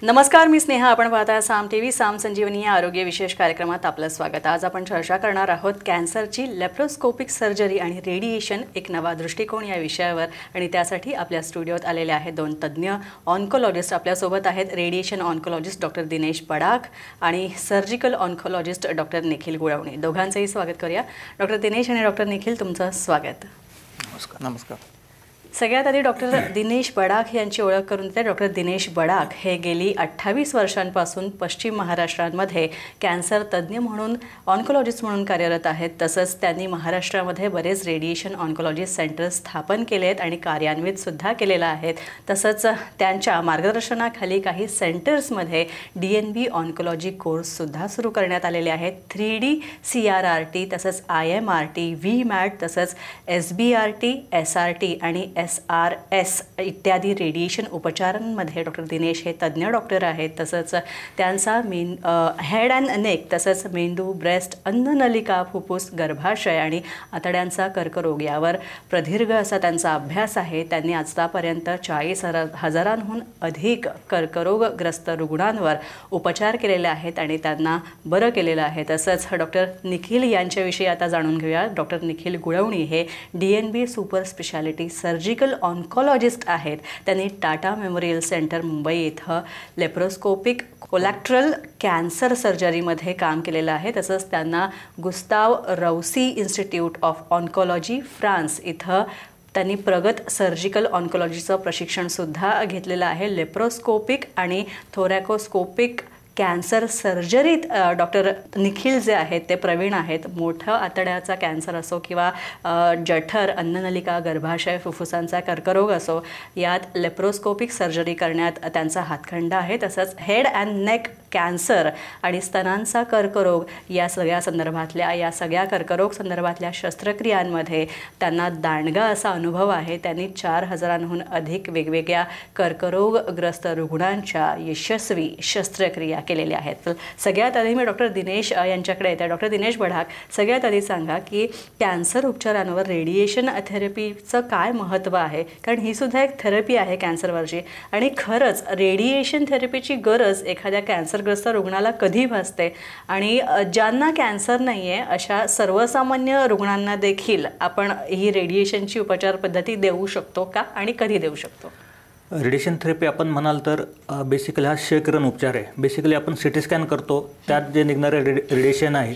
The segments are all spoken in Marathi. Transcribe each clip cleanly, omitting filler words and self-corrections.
नमस्कार, मी स्नेहा. आपण पाहता साम टीव्ही. साम संजीवनी या आरोग्य विशेष कार्यक्रमात आपलं स्वागत. आज आपण चर्चा करणार आहोत कॅन्सरची लॅप्रोस्कोपिक सर्जरी आणि रेडिएशन एक नवा दृष्टिकोन या विषयावर. आणि त्यासाठी आपल्या स्टुडिओत आलेले आहेत दोन तज्ज्ञ ऑन्कोलॉजिस्ट. आपल्यासोबत आहेत रेडिएशन ऑन्कोलॉजिस्ट डॉक्टर दिनेश बडाख आणि सर्जिकल ऑन्कोलॉजिस्ट डॉक्टर निखिल गुळवणे. दोघांचंही स्वागत करूया. डॉक्टर दिनेश आणि डॉक्टर निखिल, तुमचं स्वागत. नमस्कार. नमस्कार. सगळ्यात आधी डॉक्टर दिनेश बडाख यांची ओळख करून देते. डॉक्टर दिनेश बडाख हे गेली 28 वर्षांपासून पश्चिम महाराष्ट्रामध्ये कॅन्सर तज्ज्ञ म्हणून ऑन्कोलॉजिस्ट म्हणून कार्यरत आहेत. तसंच त्यांनी महाराष्ट्रामध्ये बरेच रेडिएशन ऑन्कोलॉजी सेंटर्स स्थापन केले आहेत आणि कार्यान्वितसुद्धा केलेलं आहेत. तसंच त्यांच्या मार्गदर्शनाखाली काही सेंटर्समध्ये DNB ऑन्कोलॉजी कोर्ससुद्धा सुरू करण्यात आलेले आहेत. 3D CRRT तसंच IMRT, VMAT तसंच SBRT, SRT आणि SRS इत्यादी रेडिएशन उपचारांमध्ये डॉक्टर दिनेश हे तज्ज्ञ डॉक्टर आहेत. तसंच त्यांचा हेड अँड नेक तसंच मेंदू, ब्रेस्ट, अन्ननलिका, फुफ्फुस, गर्भाशय आणि आतड्यांचा कर्करोग यावर प्रदीर्घ असा त्यांचा अभ्यास आहे. त्यांनी आतापर्यंत 40,000हून अधिक कर्करोगग्रस्त रुग्णांवर उपचार केलेले आहेत आणि त्यांना बरं केलेलं आहे. तसंच डॉक्टर निखिल यांच्याविषयी आता जाणून घेऊया. डॉक्टर निखिल गुळवणी हे DNB super speciality surgical oncologist आहेत. त्यांनी टाटा मेमोरियल सेंटर मुंबई इथं लेप्रोस्कोपिक कोलॅक्ट्रल कॅन्सर सर्जरीमध्ये काम केलेलं आहे. तसंच त्यांना Gustave Roussy Institute of Oncology France इथं त्यांनी प्रगत सर्जिकल ऑन्कोलॉजीचं प्रशिक्षणसुद्धा घेतलेलं आहे. लेप्रोस्कोपिक आणि थोरॅकोस्कोपिक कॅन्सर सर्जरीत डॉक्टर निखिल जे आहेत ते प्रवीण आहेत. मोठं आतड्याचा कॅन्सर असो किंवा जठर, अन्ननलिका, गर्भाशय, फुफ्फुसांचा कर्करोग असो, यात लेप्रोस्कोपिक सर्जरी करण्यात त्यांचा हातखंडा आहे. तसंच हेड अँड नेक कॅन्सर आणि स्तनांचा कर्करोग या सगळ्या कर्करोग संदर्भातल्या शस्त्रक्रियांमध्ये त्यांना दांडगा असा अनुभव आहे. त्यांनी 4,000हून अधिक वेगवेगळ्या कर्करोगग्रस्त रुग्णांच्या यशस्वी शस्त्रक्रिया केलेल्या आहेत. तर सगळ्यात आधी मी डॉक्टर दिनेश यांच्याकडे येते. डॉक्टर दिनेश बडाख, सगळ्यात आधी सांगा की कॅन्सर उपचारांवर रेडिएशन थेरपीचं काय महत्त्व आहे? कारण ही सुद्धा एक थेरपी आहे कॅन्सरवरची. आणि खरंच रेडिएशन थेरपीची गरज एखाद्या कॅन्सरग्रस्त रुग्णाला कधी भासते? आणि ज्यांना कॅन्सर नाही आहे अशा सर्वसामान्य रुग्णांना देखील आपण ही रेडिएशनची उपचार पद्धती देऊ शकतो का आणि कधी देऊ शकतो? रेडिएशन थेरपी आपण म्हणाल तर बेसिकली हा क्षयकिरण उपचार आहे. बेसिकली आपण CT स्कॅन करतो, त्यात जे निघणारे रेडिएशन आहे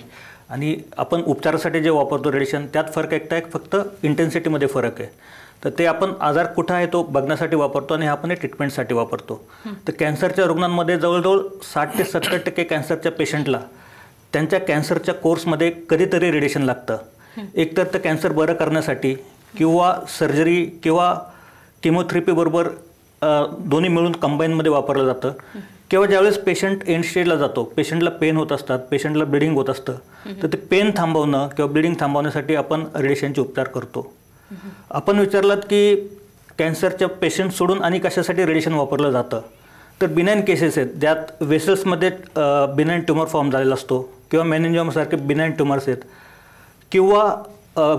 आणि आपण उपचारासाठी जे वापरतो रेडिएशन, त्यात फरक एकटा एक फक्त इंटेन्सिटीमध्ये फरक आहे. तर ते आपण आजार कुठं आहे तो बघण्यासाठी वापरतो आणि आपण ट्रीटमेंटसाठी वापरतो. तर कॅन्सरच्या रुग्णांमध्ये जवळजवळ 60 ते 70% कॅन्सरच्या पेशंटला त्यांच्या कॅन्सरच्या कोर्समध्ये कधीतरी रेडिएशन लागतं. एकतर ते कॅन्सर बरं करण्यासाठी किंवा सर्जरी किंवा केमोथेरपीबरोबर दोन्ही मिळून कंबाईनमध्ये वापरलं जातं. किंवा ज्यावेळेस पेशंट एंड स्टेजला जातो, पेशंटला पेन होत असतात, पेशंटला ब्लिडिंग होत असतं, तर ते पेन थांबवणं किंवा ब्लिडिंग थांबवण्यासाठी आपण रेडिएशनचे उपचार करतो. आपण विचारलात की कॅन्सरच्या पेशंट सोडून आणि कशासाठी रेडिएशन वापरलं जातं, तर बिनाईन केसेस आहेत ज्यात वेसल्समध्ये बिनाईन ट्युमर फॉर्म झालेला असतो किंवा मेनिंजिओमसारखे बिनाईन ट्युमर्स आहेत किंवा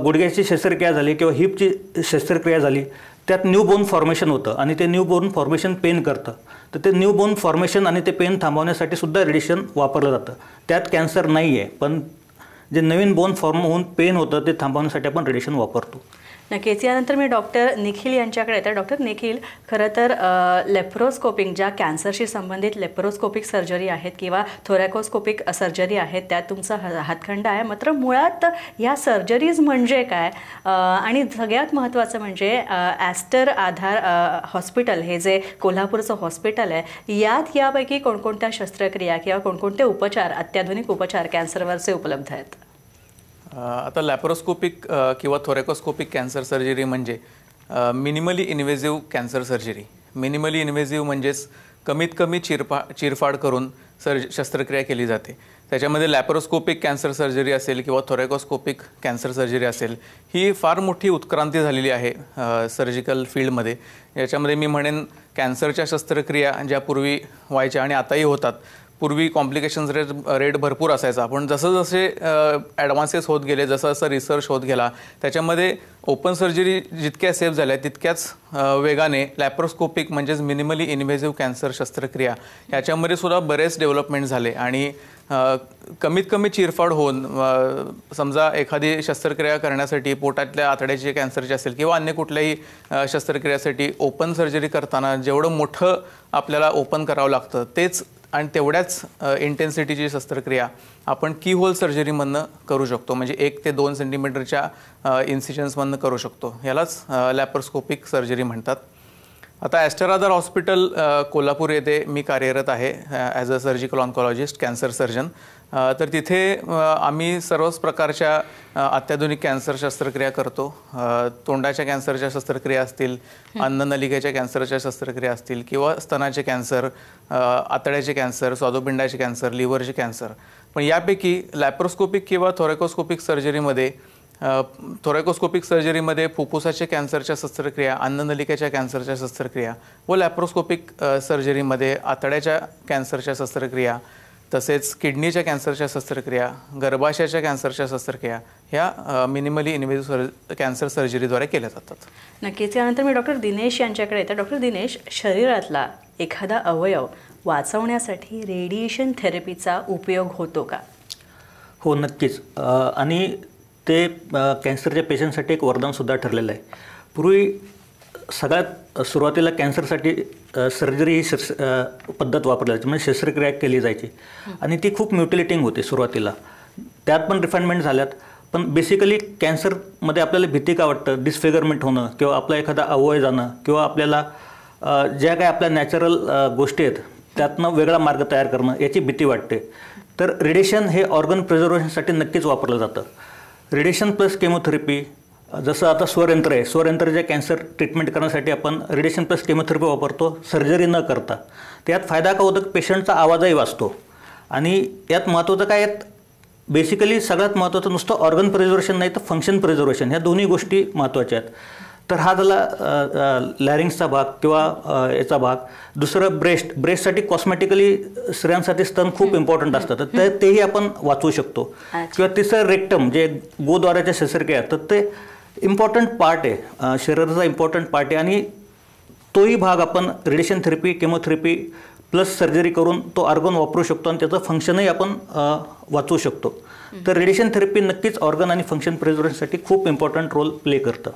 गुडघ्याची शस्त्रक्रिया झाली किंवा हिपची शस्त्रक्रिया झाली, त्यात न्यूबोर्न फॉर्मेशन होतं आणि ते न्यूबोर्न फॉर्मेशन पेन करतं. तर ते न्यूबोर्न फॉर्मेशन आणि ते पेन थांबवण्यासाठी सुद्धा रेडिएशन वापरलं जातं. त्यात कॅन्सर नाही आहे, पण जे नवीन बोन फॉर्म होऊन पेन होतं ते थांबवण्यासाठी आपण रेडिएशन वापरतो. नक्कीच. यानंतर मी डॉक्टर निखिल यांच्याकडे येते. डॉक्टर निखिल, खरं तर लेप्रोस्कोपिक ज्या कॅन्सरशी संबंधित लेप्रोस्कोपिक सर्जरी आहेत किंवा थोरॅकोस्कोपिक सर्जरी आहेत त्यात तुमचा हातखंडा आहे. मात्र मुळात या सर्जरीज म्हणजे काय? आणि सगळ्यात महत्त्वाचं म्हणजे ॲस्टर आधार हॉस्पिटल हे जे कोल्हापूरचं हॉस्पिटल आहे, यापैकी कोणकोणत्या शस्त्रक्रिया किंवा कोणकोणते उपचार, अत्याधुनिक उपचार कॅन्सरवरचे उपलब्ध आहेत? आता लॅप्रोस्कोपिक किंवा थोरॅकोस्कोपिक कॅन्सर सर्जरी म्हणजे minimally invasive cancer surgery. Minimally invasive म्हणजेच कमीत कमी चिरफाड करून शस्त्रक्रिया केली जाते. त्याच्यामध्ये लॅप्रोस्कोपिक कॅन्सर सर्जरी असेल किंवा थोरॅकोस्कोपिक कॅन्सर सर्जरी असेल, ही फार मोठी उत्क्रांती झालेली आहे सर्जिकल फील्डमध्ये. याच्यामध्ये मी म्हणेन कॅन्सरच्या शस्त्रक्रिया ज्या पूर्वी व्हायच्या आणि आताही होतात, पूर्वी कॉम्प्लिकेशन्स रेट भरपूर असायचा, पण जसं जसे ॲडव्हान्सेस होत गेले, जसं जसं रिसर्च होत गेला, त्याच्यामध्ये ओपन सर्जरी जितक्या सेफ झाल्या तितक्याच वेगाने लॅप्रोस्कोपिक म्हणजेच मिनिमली इन्व्हेसिव्ह कॅन्सर शस्त्रक्रिया याच्यामध्ये सुद्धा बरेच डेव्हलपमेंट झाले. आणि कमीत कमी चिरफाड होऊन समजा एखादी शस्त्रक्रिया करण्यासाठी पोटातल्या आतड्याची कॅन्सरची असेल किंवा अन्य कुठल्याही शस्त्रक्रियासाठी ओपन सर्जरी करताना जेवढं मोठं आपल्याला ओपन करावं लागतं तेच आणि तेवढ्याच इंटेन्सिटीची शस्त्रक्रिया आपण कीहोल सर्जरीमधनं करू शकतो, म्हणजे 1 ते 2 सेंटीमीटरच्या इन्सिजन्समधनं करू शकतो. यालाच लॅप्रोस्कोपिक सर्जरी म्हणतात. आता ॲस्ट्राधार हॉस्पिटल कोल्हापूर येथे मी कार्यरत आहे as a surgical oncologist, cancer surgeon. तर तिथे आम्ही सर्वच प्रकारच्या अत्याधुनिक कॅन्सर शस्त्रक्रिया करतो. तोंडाच्या कॅन्सरच्या शस्त्रक्रिया असतील, अन्ननलिकेच्या कॅन्सरच्या शस्त्रक्रिया असतील किंवा स्तनाचे कॅन्सर, आतड्याचे कॅन्सर, स्वादुपिंडाचे कॅन्सर, लिव्हरचे कॅन्सर. पण यापैकी लॅप्रोस्कोपिक किंवा थोरॅकोस्कोपिक सर्जरीमध्ये फुफ्फुसाच्या कॅन्सरच्या शस्त्रक्रिया, अन्ननलिकेच्या कॅन्सरच्या शस्त्रक्रिया व लॅप्रोस्कोपिक सर्जरीमध्ये आतड्याच्या कॅन्सरच्या शस्त्रक्रिया, तसेच किडनीच्या कॅन्सरच्या शस्त्रक्रिया, गर्भाशयाच्या कॅन्सरच्या शस्त्रक्रिया ह्या मिनिमली इन्व्हेसिव्ह कॅन्सर सर्जरीद्वारे केल्या जातात. नक्कीच. यानंतर मी डॉक्टर दिनेश यांच्याकडे येते. डॉक्टर दिनेश, शरीरातला एखादा अवयव वाचवण्यासाठी रेडिएशन थेरपीचा उपयोग होतो का? हो, नक्कीच. आणि ते कॅन्सरच्या पेशंटसाठी एक वरदानसुद्धा ठरलेलं आहे. पूर्वी सगळ्यात सुरुवातीला कॅन्सरसाठी सर्जरी ही पद्धत वापरली जायची, म्हणजे शस्त्रक्रिया केली जायची आणि ती खूप म्युटिलेटिंग होती सुरुवातीला. त्यात पण रिफाईनमेंट झाल्यात, पण बेसिकली कॅन्सरमध्ये आपल्याला भीती का वाटतं? डिस्फिगरमेंट होणं किंवा आपला एखादा अवयव जाणं किंवा आपल्याला ज्या काही आपल्या नॅचरल गोष्टी आहेत त्यातनं वेगळा मार्ग तयार करणं याची भीती वाटते. तर रेडिएशन हे ऑर्गन प्रिझर्वेशनसाठी नक्कीच वापरलं जातं. रेडिएशन प्लस केमोथेरपी, जसं आता स्वरयंत्र आहे, स्वरयंत्राच्या कॅन्सर ट्रीटमेंट करण्यासाठी आपण रेडिएशन प्लस केमोथेरपी वापरतो सर्जरी न करता. त्यात फायदा का होतं? पेशंटचा आवाजही वाचतो. आणि यात महत्त्वाचं काय आहेत? बेसिकली सगळ्यात महत्त्वाचं नुसतं ऑर्गन प्रिझर्वेशन नाही तर फंक्शन प्रिझर्वेशन, ह्या दोन्ही गोष्टी महत्त्वाच्या आहेत. तर हा झाला लॅरिंग्सचा भाग किंवा याचा भाग. दुसरं ब्रेस्टसाठी कॉस्मेटिकली स्त्रियांसाठी स्तन खूप इम्पॉर्टंट असतात, तर तेही आपण वाचवू शकतो. किंवा तिसरं रेक्टम, जे गोद्वाराच्या शस्त्रक्रिया तर ते इम्पॉर्टंट पार्ट आहे, शरीराचा इम्पॉर्टंट पार्ट आहे आणि तोही भाग आपण radiation therapy, chemotherapy plus surgery करून तो ऑर्गन वापरू शकतो आणि त्याचं फंक्शनही आपण वाचवू शकतो. तर रेडिएशन थेरपी नक्कीच ऑर्गन आणि फंक्शन प्रिझर्वेशनसाठी खूप इम्पॉर्टंट रोल प्ले करतं.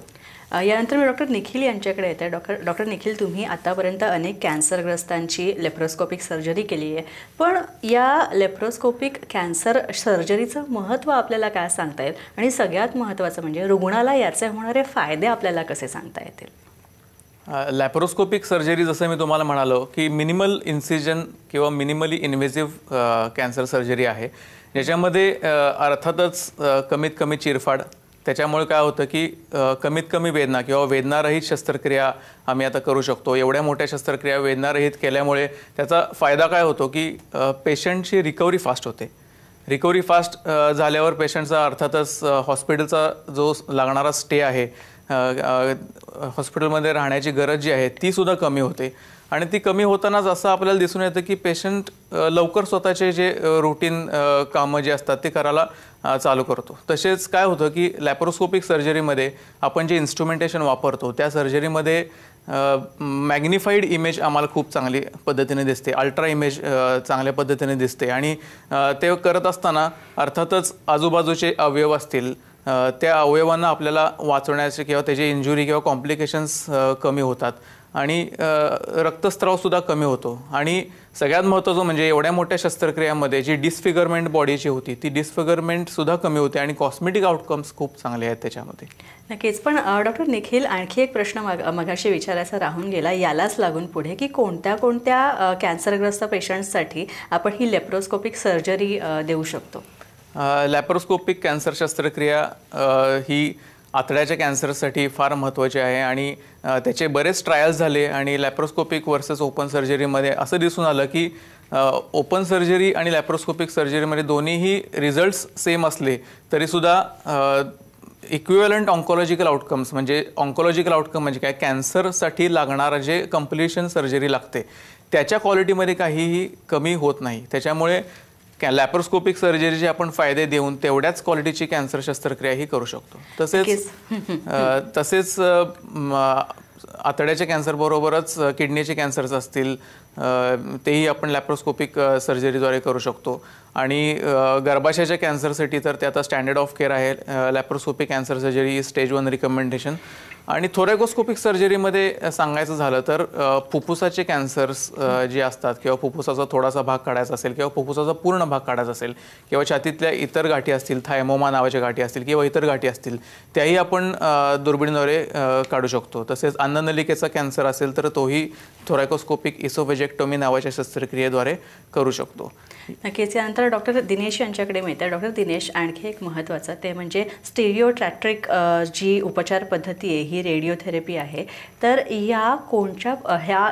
यानंतर मी डॉक्टर निखिल यांच्याकडे येते. डॉक्टर निखिल, तुम्ही आतापर्यंत अनेक कॅन्सरग्रस्तांची लेप्रोस्कोपिक सर्जरी केली आहे, पण या लेप्रोस्कोपिक कॅन्सर सर्जरीचं महत्त्व आपल्याला काय सांगता येईल आणि सगळ्यात महत्त्वाचं म्हणजे रुग्णाला याचे होणारे फायदे आपल्याला कसे सांगता येतील? लॅप्रोस्कोपिक सर्जरी जसं मी तुम्हाला म्हणालो की मिनिमल इन्सिजन किंवा मिनिमली इन्व्हेसिव्ह कॅन्सर सर्जरी आहे, ज्याच्यामध्ये अर्थातच कमीत कमी चिरफाड, त्याच्यामुळे काय होतं की कमीत कमी वेदना किंवा वेदनारहित शस्त्रक्रिया आम्ही आता करू शकतो. एवढ्या मोठ्या शस्त्रक्रिया वेदनारहित केल्यामुळे त्याचा फायदा काय होतो की पेशंटची रिकव्हरी फास्ट होते. रिकव्हरी फास्ट झाल्यावर पेशंटचा अर्थातच हॉस्पिटलचा जो लागणारा स्टे आहे, हॉस्पिटलमध्ये राहण्याची गरज जी आहे ती सुद्धा कमी होते. आणि ती कमी होतानाच असं आपल्याला दिसून येतं की पेशंट लवकर स्वतःचे जे रुटीन कामं जे असतात ते करायला चालू करतो. तसेच काय होतं की लॅप्रोस्कोपिक सर्जरीमध्ये आपण जे इन्स्ट्रुमेंटेशन वापरतो त्या सर्जरीमध्ये मॅग्निफाईड इमेज आम्हाला खूप चांगली पद्धतीने दिसते, अल्ट्रा इमेज चांगल्या पद्धतीने दिसते. आणि ते करत असताना अर्थातच आजूबाजूचे अवयव असतील त्या अवयवांना आपल्याला वाचवण्याचे किंवा त्याचे इंजुरी किंवा कॉम्प्लिकेशन्स कमी होतात आणि रक्तस्रावसुद्धा कमी होतो. आणि सगळ्यात महत्त्वाचं म्हणजे एवढ्या मोठ्या शस्त्रक्रियामध्ये जी डिस्फिगरमेंट बॉडीची होती ती डिस्फिगरमेंटसुद्धा कमी होते आणि कॉस्मेटिक आउटकम्स खूप चांगले आहेत त्याच्यामध्ये. नक्कीच. पण डॉक्टर निखिल, आणखी एक प्रश्न मगाशी विचारायचा राहून गेला यालाच लागून पुढे, की कोणत्या कोणत्या कॅन्सरग्रस्त पेशंट्ससाठी आपण ही लेप्रोस्कोपिक सर्जरी देऊ शकतो? लॅप्रोस्कोपिक कॅन्सर शस्त्रक्रिया ही आतड्याच्या कॅन्सरसाठी फार महत्त्वाची आहे आणि त्याचे बरेच ट्रायल्स झाले आणि लॅप्रोस्कोपिक वर्सेस ओपन सर्जरीमध्ये असं दिसून आलं की ओपन सर्जरी आणि लॅप्रोस्कोपिक सर्जरीमध्ये दोन्हीही रिझल्ट्स सेम असले तरीसुद्धा इक्विव्हलंट ऑन्कॉलॉजिकल आउटकम्स म्हणजे ऑन्कॉलॉजिकल आउटकम म्हणजे काय, कॅन्सरसाठी लागणारं जे कम्प्लिशन सर्जरी लागते त्याच्या क्वालिटीमध्ये काहीही कमी होत नाही. त्याच्यामुळे लॅप्रोस्कोपिक सर्जरीचे आपण फायदे देऊन तेवढ्याच क्वालिटीची कॅन्सर शस्त्रक्रिया ही करू शकतो. तसेच आतड्याच्या कॅन्सरबरोबरच किडनीचे कॅन्सर्स असतील तेही आपण लॅप्रोस्कोपिक सर्जरीद्वारे करू शकतो. आणि गर्भाशयाच्या कॅन्सरसाठी तर ते आता स्टँडर्ड ऑफ केअर आहे. Laparoscopic cancer surgery stage 1 recommendation. आणि थोरॅकोस्कोपिक सर्जरीमध्ये सांगायचं झालं तर फुफ्फुसाचे कॅन्सर्स जे असतात किंवा फुफ्फुसाचा थोडासा भाग काढायचा असेल किंवा फुफ्फुसाचा पूर्ण भाग काढायचा असेल किंवा छातीतल्या इतर गाठी असतील, थायमोमा नावाच्या गाठी असतील किंवा इतर गाठी असतील त्याही आपण दुर्बिणीद्वारे काढू शकतो. तसेच अन्ननलिकेचा कॅन्सर असेल तर तोही थोरॅकोस्कोपिक इसोफेजेक्टोमी नावाच्या शस्त्रक्रियेद्वारे करू शकतो. नक्कीच. यानंतर डॉक्टर दिनेश यांच्याकडे मिळतं. डॉक्टर दिनेश, आणखी एक महत्त्वाचं ते म्हणजे स्टेरिओटॅक्ट्रिक जी उपचार पद्धती आहे ही रेडिओथेरपी आहे. तर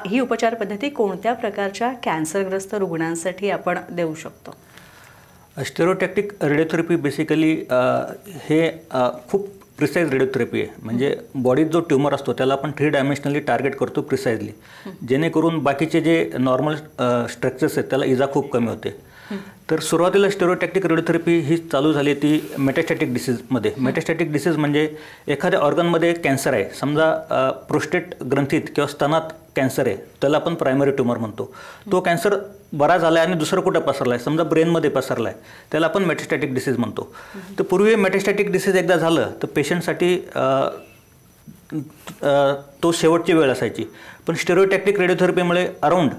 ही उपचार पद्धती कोणत्या प्रकारच्या कॅन्सरग्रस्त रुग्णांसाठी आपण देऊ शकतो? स्टेरिओटॅक्टिक रेडिओथेरपी बेसिकली हे खूप प्रिसाईज रेडिओथेरपी आहे. म्हणजे बॉडीत जो ट्युमर असतो त्याला आपण 3 डायमेन्शनली टार्गेट करतो प्रिसाईजली, जेणेकरून बाकीचे जे नॉर्मल स्ट्रक्चर्स आहेत त्याला इजा खूप कमी होते. तर सुरुवातीला स्टेरिओटॅक्टिक रेडिओथेरपी ही चालू झाली ती मेटास्टॅटिक डिसीजमध्ये. मेटास्टॅटिक डिसीज म्हणजे एखाद्या ऑर्गनमध्ये कॅन्सर आहे, समजा प्रोस्टेट ग्रंथीत किंवा स्तनात कॅन्सर आहे, त्याला आपण प्रायमरी ट्युमर म्हणतो. तो कॅन्सर बरा झाला आहे आणि दुसरं कुठं पसरला आहे, समजा ब्रेनमध्ये पसरला आहे, त्याला आपण मेटास्टॅटिक डिसीज म्हणतो. तर पूर्वी मेटास्टॅटिक डिसीज एकदा झालं तर पेशंटसाठी तो शेवटची वेळ असायची. पण स्टेरिओटॅक्टिक रेडिओथेरपीमुळे अराऊंड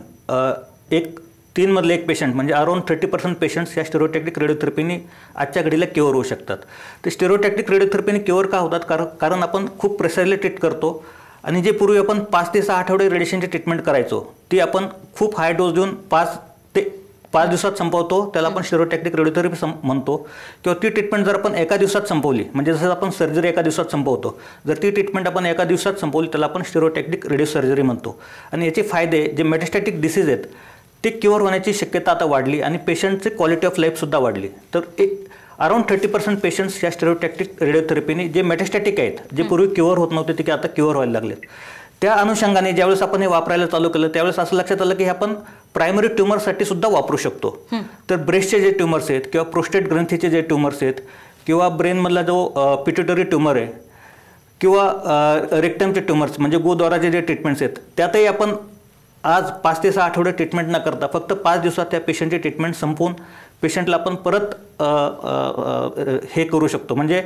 3 मधले 1 पेशंट म्हणजे अराऊंड 30% पेशंट्स या स्टेरिओटॅक्टिक रेडिओथेरपीने आजच्या घडीला क्युअर होऊ शकतात. ते स्टेरिओटॅक्टिक रेडिओथेरपीने क्युअर का होतात? कारण आपण खूप प्रेसाईजली ट्रीट करतो आणि जे पूर्वी आपण 5 ते 6 आठवडे रेडिएशनची ट्रीटमेंट करायचो ती आपण खूप हाय डोस देऊन 5 दिवसात संपवतो, त्याला आपण स्टेरिओटॅक्टिक रेडिओथेरपी म्हणतो. किंवा ती ट्रीटमेंट जर आपण एका दिवसात संपवली, म्हणजे जसं आपण सर्जरी एका दिवसात संपवतो, जर ती ट्रीटमेंट आपण एका दिवसात संपवली त्याला आपण स्टेरिओटॅक्टिक रेडिओ सर्जरी म्हणतो. आणि याचे फायदे जे मेटास्टॅटिक डिसीज आहेत ते क्युअर होण्याची शक्यता आता वाढली आणि पेशंटची क्वालिटी ऑफ लाईफसुद्धा वाढली. तर अराऊंड 30% पेशंट्स या स्टेरिओटॅक्टिक रेडिओथेरपीने जे मेटास्टॅटिक आहेत, जे पूर्वी क्युअर होत नव्हते ते आता क्युअर व्हायला लागलेत. त्या अनुषंगाने ज्यावेळेस आपण हे वापरायला चालू केलं त्यावेळेस असं लक्षात आलं की हे आपण प्रायमरी ट्युमरसाठी सुद्धा वापरू शकतो. तर ब्रेस्टचे जे ट्युमर्स आहेत किंवा प्रोस्टेट ग्रंथीचे जे ट्युमर्स आहेत किंवा ब्रेनमधला जो पिट्युटरी ट्युमर आहे किंवा रेक्टमचे ट्युमर्स म्हणजे गोद्वाराचे जे ट्रीटमेंट्स आहेत त्यातही आपण आज 5 ते 6 आठवडे ट्रीटमेंट न करता फक्त 5 दिवसात त्या पेशंटची ट्रीटमेंट संपवून पेशंटला आपण परत हे करू शकतो. म्हणजे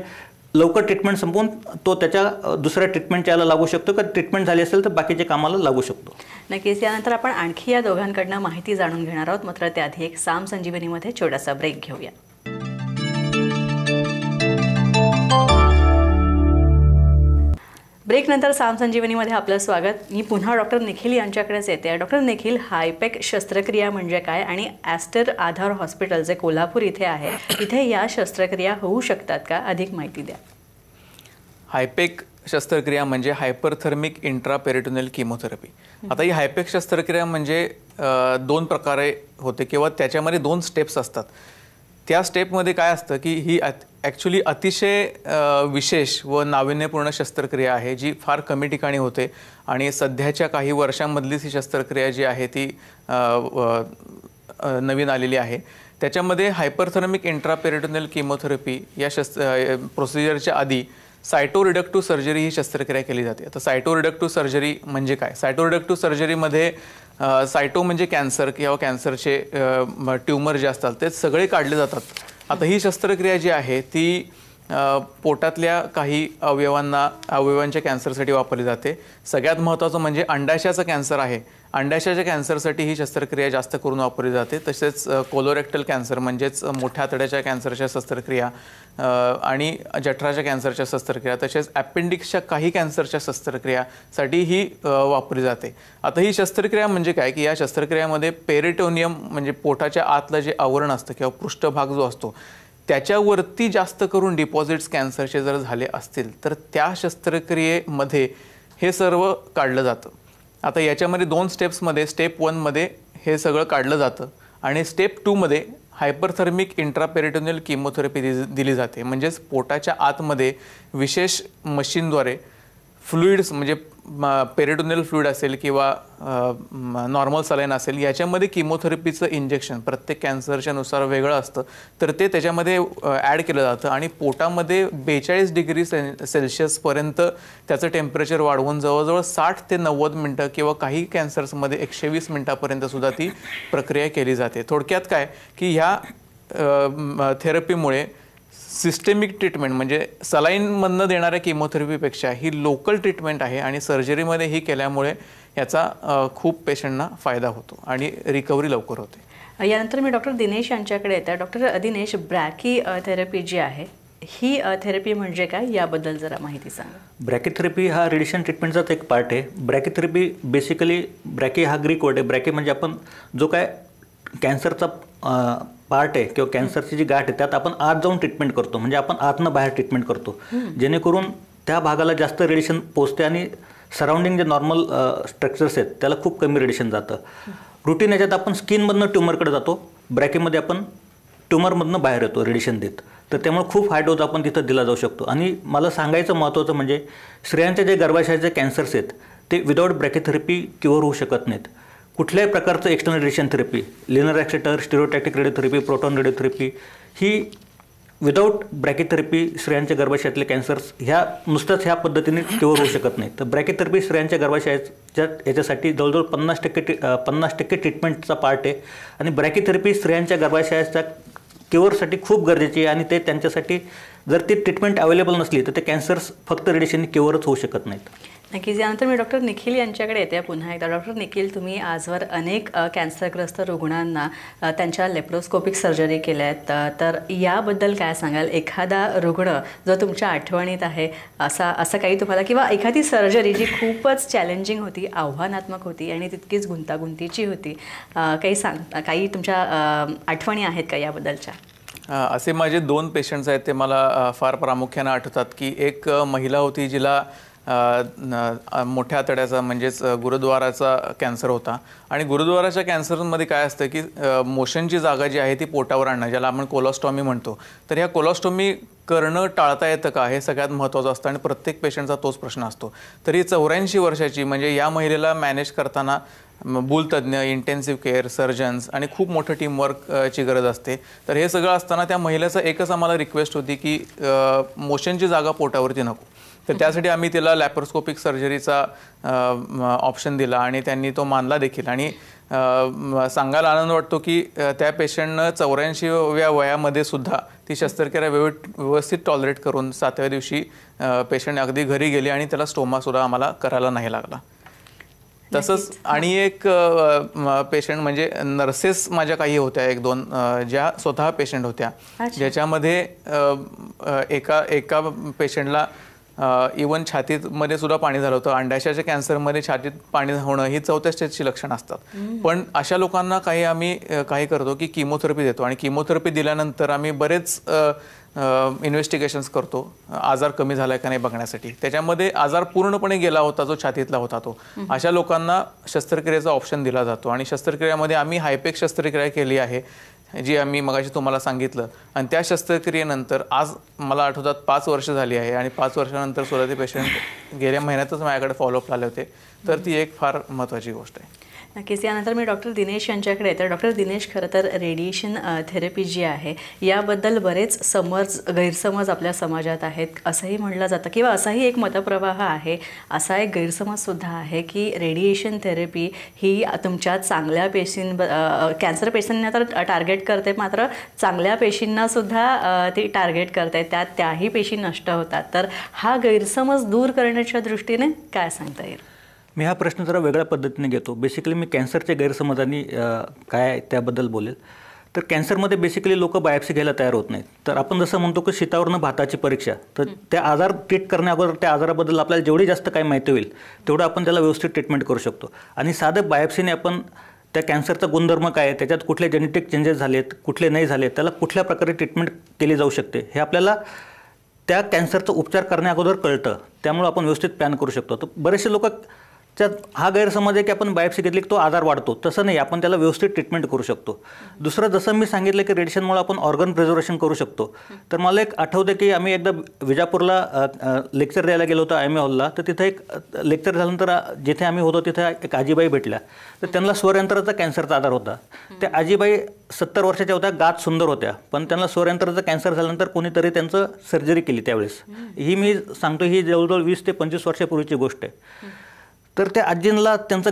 लवकर ट्रीटमेंट संपवून तो त्याच्या दुसऱ्या ट्रीटमेंटच्या याला लागू शकतो का ट्रीटमेंट झाली असेल तर बाकीच्या कामाला लागू शकतो. नक्कीच. यानंतर आपण आणखी या दोघांकडनं माहिती जाणून घेणार आहोत. मात्र त्याआधी एक साम संजीवनीमध्ये छोटासा ब्रेक घेऊया. ब्रेक नंतर साम संजीवनीमध्ये आपलं स्वागत. मी पुन्हा डॉक्टर निखिल यांच्याकडेच येते. डॉक्टर निखिल, हायपेक शस्त्रक्रिया म्हणजे काय आणि ॲस्टर आधार हॉस्पिटल जे कोल्हापूर इथे आहे इथे या शस्त्रक्रिया होऊ शकतात का? अधिक माहिती द्या. हायपेक शस्त्रक्रिया म्हणजे हायपरथर्मिक इंट्रापेरिटोनियल किमोथेरपी. आता ही हायपेक शस्त्रक्रिया म्हणजे 2 प्रकारे होते किंवा त्याच्यामध्ये 2 स्टेप्स असतात. त्या स्टेपमध्ये काय असतं की ही ॲक्च्युली अतिशय विशेष व नाविन्यपूर्ण शस्त्रक्रिया आहे जी फार कमी ठिकाणी होते आणि सध्याच्या काही वर्षांमधलीच ही शस्त्रक्रिया जी आहे ती नवीन आलेली आहे. त्याच्यामध्ये हायपरथर्मिक इंट्रापेरिटोनियल किमोथेरपी या प्रोसिजरच्या आधी सायटोरिडक्टिव्ह सर्जरी ही शस्त्रक्रिया केली जाते. आता सायटोरिडक्टिव्ह सर्जरी म्हणजे काय? सायटोरिडक्टिव्ह सर्जरीमध्ये सायटो म्हणजे कॅन्सर किंवा कॅन्सरचे ट्युमर जे असतात ते सगळे काढले जातात. आता ही शस्त्रक्रिया जी आहे ती पोटातल्या काही अवयवांच्या कॅन्सरसाठी वापरली जाते. सगळ्यात महत्त्वाचं म्हणजे अंडाशयाचा कॅन्सर आहे, अंडाशयाच्या कॅन्सरसाठी ही शस्त्रक्रिया जास्त करून वापरली जाते. तसेच कोलोरेक्टल कॅन्सर म्हणजेच मोठ्या आतड्याच्या कॅन्सरच्या शस्त्रक्रिया आणि जठराच्या कॅन्सरच्या शस्त्रक्रिया तसेच अपेंडिक्सच्या काही कॅन्सरच्या शस्त्रक्रियासाठी ही वापरली जाते. आता ही शस्त्रक्रिया म्हणजे काय की या शस्त्रक्रियामध्ये पेरिटोनियम म्हणजे पोटाच्या आतलं जे आवरण असतं किंवा पृष्ठभाग जो असतो त्याच्यावरती जास्त करून डिपॉझिट्स कॅन्सरचे जर झाले असतील तर त्या शस्त्रक्रियेमध्ये हे सर्व काढलं जातं. आता याच्यामध्ये 2 स्टेप्समध्ये स्टेप 1 मध्ये हे सगळं काढलं जातं आणि स्टेप 2 मध्ये हायपरथर्मिक इंट्रापेरिटोनियल किमोथेरपी दिली जाते. म्हणजेच पोटाच्या आतमध्ये विशेष मशीनद्वारे फ्लुइड्स म्हणजे पेरिटोनियल फ्लुइड असेल किंवा नॉर्मल सलाईन असेल, याच्यामध्ये किमोथेरपीचं इंजेक्शन प्रत्येक कॅन्सरच्या नुसार वेगळं असतं, तर ते त्याच्यामध्ये ॲड केलं जातं आणि पोटामध्ये 42 डिग्री सेल्सिअसपर्यंत त्याचं टेम्परेचर वाढवून जवळजवळ 60 ते 90 मिनटं किंवा काही कॅन्सर्समध्ये 120 मिनटापर्यंत सुद्धा ती प्रक्रिया केली जाते. थोडक्यात काय की ह्या थेरपीमुळे सिस्टेमिक ट्रीटमेंट म्हणजे सलाईनमधनं देणाऱ्या किमोथेरपीपेक्षा ही लोकल ट्रीटमेंट आहे आणि सर्जरीमध्ये ही केल्यामुळे याचा खूप पेशंटना फायदा होतो आणि रिकव्हरी लवकर होते. यानंतर मी डॉक्टर दिनेश यांच्याकडे येते. डॉक्टर दिनेश, ब्रॅकी थेरपी जी आहे ही थेरपी म्हणजे काय, याबद्दल जरा माहिती सांगा. ब्रॅकीथेरपी हा रेडिएशन ट्रीटमेंटचाच एक पार्ट आहे. ब्रॅकीथेरपी बेसिकली, ब्रॅकी हा ग्रीक वर्ड आहे. ब्रॅकी म्हणजे आपण जो काय कॅन्सरचा पार्ट आहे किंवा कॅन्सरची जी गाठ आहे त्यात आपण आत जाऊन ट्रीटमेंट करतो, म्हणजे आपण आतनं बाहेर ट्रीटमेंट करतो, जेणेकरून त्या भागाला जास्त रेडिएशन पोचते आणि सराउंडिंग जे नॉर्मल स्ट्रक्चर्स आहेत त्याला खूप कमी रेडिएशन जातं. रुटीन याच्यात आपण स्किनमधनं ट्युमरकडे जातो, ब्रॅकीमध्ये आपण ट्युमरमधनं बाहेर येतो रेडिएशन देत. तर त्यामुळे खूप हाय डोज आपण तिथं दिला जाऊ शकतो. आणि मला सांगायचं महत्त्वाचं म्हणजे स्त्रियांचे जे गर्भाशयाचे कॅन्सर्स आहेत ते विदाऊट ब्रॅकीथेरपी क्युअर होऊ शकत नाहीत. कुठल्याही प्रकारचं external radiation therapy, linear accelerator, stereotactic radiotherapy, proton radiotherapy ही विदाऊट ब्रॅकीथेरपी स्त्रियांच्या गर्भाशयातले कॅन्सर्स ह्या नुसत्याच ह्या पद्धतीने क्युअर होऊ शकत नाही. तर ब्रॅकीथेरपी स्त्रियांच्या गर्भाशयाच्या याच्यासाठी जवळजवळ 50% ट्रीटमेंटचा पार्ट आहे. आणि ब्रॅकीथेरपी स्त्रियांच्या गर्भाशयाच्या क्युअरसाठी खूप गरजेची आहे आणि ते त्यांच्यासाठी जर ती ट्रीटमेंट अवेलेबल नसली तर ते कॅन्सर्स फक्त रेडिएशनने क्युअरच होऊ शकत नाहीत. नक्कीच. यानंतर मी डॉक्टर निखिल यांच्याकडे येते पुन्हा एकदा. डॉक्टर निखिल, तुम्ही आजवर अनेक कॅन्सरग्रस्त रुग्णांना त्यांच्या लेप्रोस्कोपिक सर्जरी केल्या आहेत, तर याबद्दल काय सांगाल? एखादा रुग्ण जो तुमच्या आठवणीत आहे असं काही तुम्हाला, किंवा एखादी सर्जरी जी खूपच चॅलेंजिंग होती, आव्हानात्मक होती आणि तितकीच गुंतागुंतीची होती, काही तुमच्या आठवणी आहेत का याबद्दलच्या? असे माझे 2 पेशंट्स आहेत, ते मला फार प्रामुख्याने आठवतात. की एक महिला होती जिला मोठ्या आतड्याचा म्हणजेच गुरुद्वाराचा कॅन्सर होता. आणि गुरुद्वाराच्या कॅन्सरमध्ये काय असतं की मोशनची जागा जी आहे ती पोटावर आणणं, ज्याला आपण कोलॉस्टॉमी म्हणतो. तर ह्या कोलॉस्टॉमी करणं टाळता येतं का, हे सगळ्यात महत्त्वाचं असतं आणि प्रत्येक पेशंटचा तोच प्रश्न असतो. तर ही 84 वर्षाची म्हणजे या महिलेला मॅनेज करताना भूलतज्ञ, इंटेन्सिव्ह केअर, सर्जन्स आणि खूप मोठं टीमवर्कची गरज असते. तर हे सगळं असताना त्या महिलेचा एकच आम्हाला रिक्वेस्ट होती की मोशनची जागा पोटावरती नको. तर त्यासाठी आम्ही तिला लॅप्रोस्कोपिक सर्जरीचा ऑप्शन दिला आणि त्यांनी तो मानला देखील. आणि सांगायला आनंद वाटतो की त्या पेशंटनं 84व्या वयामध्ये सुद्धा ती शस्त्रक्रिया व्यवस्थित टॉलरेट करून 7व्या दिवशी पेशंट अगदी घरी गेली आणि त्याला स्टोमासुद्धा आम्हाला करायला नाही लागला. तसंच आणि एक पेशंट म्हणजे नर्सेस माझ्या काही होत्या 1-2 ज्या स्वतः पेशंट होत्या, ज्याच्यामध्ये एका पेशंटला इवन छातीमध्ये सुद्धा पाणी झालं होतं. अंडाशयाच्या कॅन्सरमध्ये छातीत पाणी होणं ही 4थ्या स्टेजची लक्षणं असतात. पण अशा लोकांना आम्ही काही करतो की किमोथेरपी देतो आणि किमोथेरपी दिल्यानंतर आम्ही बरेच इन्व्हेस्टिगेशन्स करतो आजार कमी झाला का नाही बघण्यासाठी. त्याच्यामध्ये आजार पूर्णपणे गेला होता जो छातीतला होता तो, अशा लोकांना शस्त्रक्रियेचा ऑप्शन दिला जातो. आणि शस्त्रक्रियेमध्ये आम्ही हायपेक शस्त्रक्रिया केली आहे जी आम्ही मगाशी तुम्हाला सांगितलं. आणि त्या शस्त्रक्रियेनंतर आज मला आठवतात 5 वर्ष झाली आहे आणि 5 वर्षानंतर सुद्धा ते पेशंट गेल्या महिन्यातच माझ्याकडे फॉलोअप आले होते. तर ती एक फार महत्त्वाची गोष्ट आहे. नक्कीच. यानंतर मी डॉक्टर दिनेश यांच्याकडे येते. डॉक्टर दिनेश, खरं तर रेडिएशन थेरपी जी आहे याबद्दल बरेच गैरसमज आपल्या समाजात आहेत असंही म्हटलं जातं, किंवा असाही एक मतप्रवाह आहे, असा एक गैरसमजसुद्धा आहे की रेडिएशन थेरपी ही तुमच्या चांगल्या कॅन्सर पेशींना तर टार्गेट करते, मात्र चांगल्या पेशींनासुद्धा ती टार्गेट करते, त्याही पेशी नष्ट होतात. तर हा गैरसमज दूर करण्याच्या दृष्टीने काय सांगता येईल? मी हा प्रश्न जरा वेगळ्या पद्धतीने घेतो. बेसिकली मी कॅन्सरच्या गैरसमजांनी काय त्याबद्दल बोलेल. तर कॅन्सरमध्ये बेसिकली लोक बायोप्सी घ्यायला तयार होत नाहीत. तर आपण जसं म्हणतो की शीतावरनं भाताची परीक्षा, तर त्या आजार ट्रीट करण्याअगोदर त्या आजाराबद्दल आपल्याला जेवढी जास्त काही माहिती होईल तेवढं आपण त्याला व्यवस्थित ट्रीटमेंट करू शकतो. आणि साधं बायोप्सीने आपण त्या कॅन्सरचा गुणधर्म काय आहे, त्याच्यात कुठले जेनेटिक चेंजेस झालेत, कुठले नाही झाले, त्याला कुठल्या प्रकारे ट्रीटमेंट केली जाऊ शकते हे आपल्याला त्या कॅन्सरचा उपचार करण्याअगोदर कळतं. त्यामुळे आपण व्यवस्थित प्लॅन करू शकतो. तर बरेचसे लोक हा गैरसमज आहे की आपण बायोप्सी घेतली की तो आजार वाढतो. तसं नाही, आपण त्याला व्यवस्थित ट्रीटमेंट करू शकतो. दुसरं, जसं मी सांगितलं की रेडिएशनमुळे आपण ऑर्गन प्रिझर्वेशन करू शकतो. तर मला एक आठवतं की आम्ही एकदा विजापूरला लेक्चर द्यायला गेलो होतो IMA हॉलला. तर तिथे एक लेक्चर झाल्यानंतर जिथे आम्ही होतो तिथे एक आजीबाई भेटल्या. तर त्यांना स्वरयंत्राचा कॅन्सरचा आजार होता. त्या आजीबाई 70 वर्षाच्या होत्या, गात सुंदर होत्या, पण त्यांना स्वरयंत्राचा कॅन्सर झाल्यानंतर कोणीतरी त्यांचं सर्जरी केली त्यावेळेस. ही मी सांगतो, ही जवळजवळ 20 ते 25 वर्षापूर्वीची गोष्ट आहे. तर त्या आजींना त्यांचं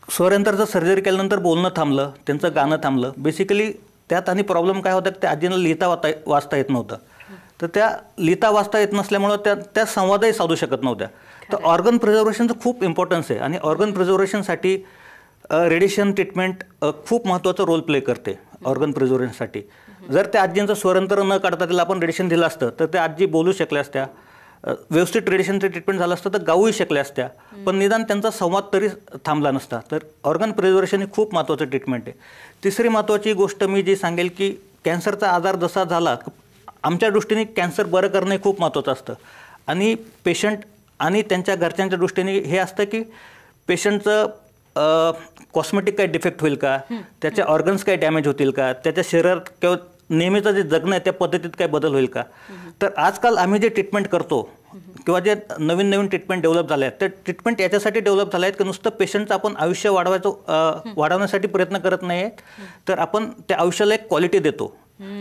स्वरयंत्राचं सर्जरी केल्यानंतर बोलणं थांबलं, त्यांचं गाणं थांबलं. बेसिकली त्यात आणि प्रॉब्लेम काय होता की त्या आजींना लिहिता वाचता येत नव्हतं. तर त्या लिहिता वाचता येत नसल्यामुळं त्या संवादही साधू शकत नव्हत्या. तर ऑर्गन प्रिझर्वेशनचं खूप इम्पॉर्टन्स आहे आणि ऑर्गन प्रिझर्वेशनसाठी रेडिएशन ट्रीटमेंट खूप महत्त्वाचा रोल प्ले करते ऑर्गन प्रिझर्वेशनसाठी. जर त्या आजींचं स्वरयंत्र न काढता त्याला आपण रेडिएशन दिलं असतं तर त्या आजी बोलू शकल्या असत्या, व्यवस्थित रेडिएशनचं ट्रीटमेंट झालं असतं तर गाऊही शकल्या असत्या, पण निदान त्यांचा संवाद तरी थांबला नसता. तर ऑर्गन प्रिझर्वेशन ही खूप महत्त्वाचं ट्रीटमेंट आहे. तिसरी महत्त्वाची गोष्ट मी जी सांगेल की कॅन्सरचा आजार जसा झाला, आमच्या दृष्टीने कॅन्सर बरं करणं खूप महत्त्वाचं असतं आणि पेशंट आणि त्यांच्या घरच्यांच्या दृष्टीने हे असतं की पेशंटचं कॉस्मेटिक काही डिफेक्ट होईल का, त्याच्या ऑर्गन्स काही डॅमेज होतील का, त्याच्या शरीरात किंवा नेहमीचं जे जगणं आहे त्या पद्धतीत काय बदल होईल का. तर आजकाल आम्ही जे ट्रीटमेंट करतो किंवा जे नवीन ट्रीटमेंट डेव्हलप झाले आहेत, ते ट्रीटमेंट याच्यासाठी डेव्हलप झाले आहेत की नुसतं पेशंटचं आपण आयुष्य वाढवण्यासाठी प्रयत्न करत नाही आहेत, तर आपण त्या आयुष्याला एक क्वालिटी देतो.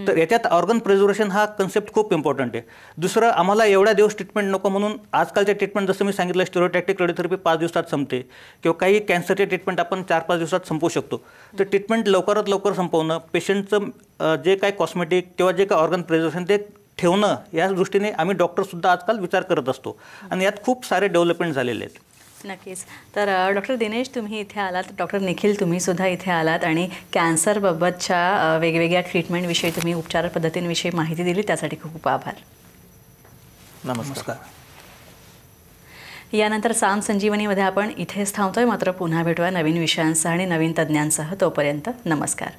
तर याच्यात ऑर्गन प्रिझर्वेशन हा कन्सेप्ट खूप इम्पॉर्टंट आहे. दुसरं, आम्हाला एवढ्या दिवस ट्रीटमेंट नको म्हणून आजकालचे ट्रीटमेंट जसं मी सांगितलं स्टेरियोटॅक्टिक रेडिओथेरपी 5 दिवसात संपते किंवा काही कॅन्सरचे ट्रीटमेंट आपण 4-5 दिवसात संपवू शकतो. तर ट्रीटमेंट लवकरात लवकर संपवणं, पेशंटचं जे काय कॉस्मेटिक किंवा जे काय ऑर्गन प्रिझर्वेशन ते ठेवणं, या दृष्टीने आम्ही डॉक्टरसुद्धा आजकाल विचार करत असतो आणि यात खूप सारे डेव्हलपमेंट झालेले आहेत. नक्कीच. तर डॉक्टर दिनेश तुम्ही इथे आलात, डॉक्टर निखिल तुम्हीसुद्धा इथे आलात आणि कॅन्सरबाबतच्या वेगवेगळ्या ट्रीटमेंटविषयी तुम्ही उपचार पद्धतींविषयी माहिती दिली, त्यासाठी खूप आभार. नमस्कार. यानंतर साम संजीवनीमध्ये आपण इथेच थांबतोय, मात्र पुन्हा भेटूया नवीन विषयांसह आणि नवीन तज्ज्ञांसह. तोपर्यंत नमस्कार.